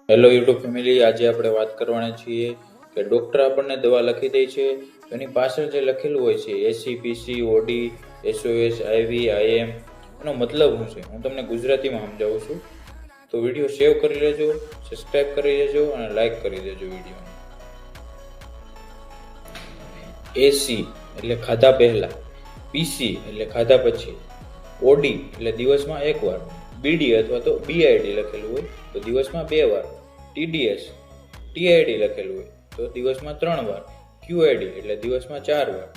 Hello YouTube family, આજે આપણે વાત કરવાના છીએ કે ડૉક્ટર આપણને દવા લખી દે છે તો એની પાછળ જે લખેલું હોય છે એસી, પીસી, ઓડી, એસઓએસ, આઈવી, આઈએમ એનો મતલબ શું છે હું તમને ગુજરાતીમાં સમજાવું છું. તો વિડીયો સેવ કરી લેજો, સબસ્ક્રાઈબ કરી લેજો અને લાઈક કરી દેજો વિડીયોને. એસી એટલે ખાધા પહેલાં, પીસી એટલે ખાધા પછી, ઓડી એટલે દિવસમાં એકવાર, બીડી અથવા તો બીઆઈડી લખેલું હોય તો દિવસમાં 2 વાર, ટીડીએસ ટીઆઈડી લખેલું હોય તો દિવસમાં 3 વાર, ક્યુઆઈડી એટલે દિવસમાં 4 વાર,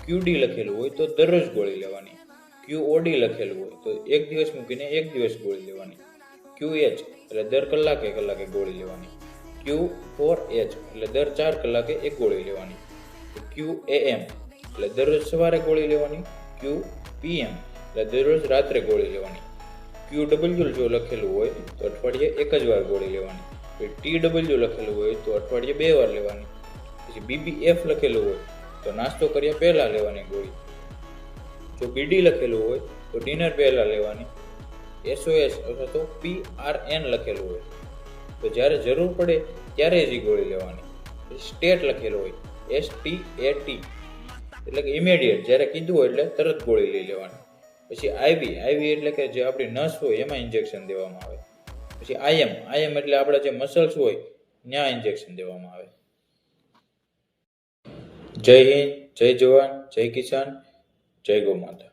ક્યુડી લખેલું હોય તો દરરોજ ગોળી લેવાની, ક્યુઓડી લખેલું હોય તો એક દિવસ મૂકીને એક દિવસ ગોળી લેવાની, ક્યુએચ એટલે દર કલાકે ગોળી લેવાની, ક્યુ4એચ એટલે દર 4 કલાકે એક ગોળી લેવાની, ક્યુએએમ એટલે દરરોજ સવારે ગોળી લેવાની, ક્યુપીએમ એટલે દરરોજ રાત્રે ગોળી લેવાની, ક્યુડબલ્યુ જો લખેલું હોય તો અઠવાડિયે એક જ વાર ગોળી લેવાની, ટીડબલ્યુ લખેલું હોય તો અઠવાડિયે 2 વાર લેવાની, પછી બીબીએફ લખેલું હોય તો નાસ્તો કર્યા પહેલા લેવાની ગોળી, જો બીડી લખેલું હોય તો ડિનર પહેલા લેવાની, એસઓએસ અથવા તો પીઆરએન લખેલું હોય તો જ્યારે જરૂર પડે ત્યારે જ ગોળી લેવાની, સ્ટેટ લખેલું હોય STAT એટલે કે ઇમિડિયેટ, જ્યારે કીધું હોય એટલે તરત ગોળી લઈ લેવાની, પછી આઈવી એટલે કે જે આપણી નસ હોય એમાં ઇન્જેક્શન દેવામાં આવે, પછી આઈએમ એટલે આપણા જે મસલ્સ હોય ત્યાં ઇન્જેક્શન દેવામાં આવે. જય હિન્દ, જય જવાન, જય કિસાન, જય ગૌ માતા.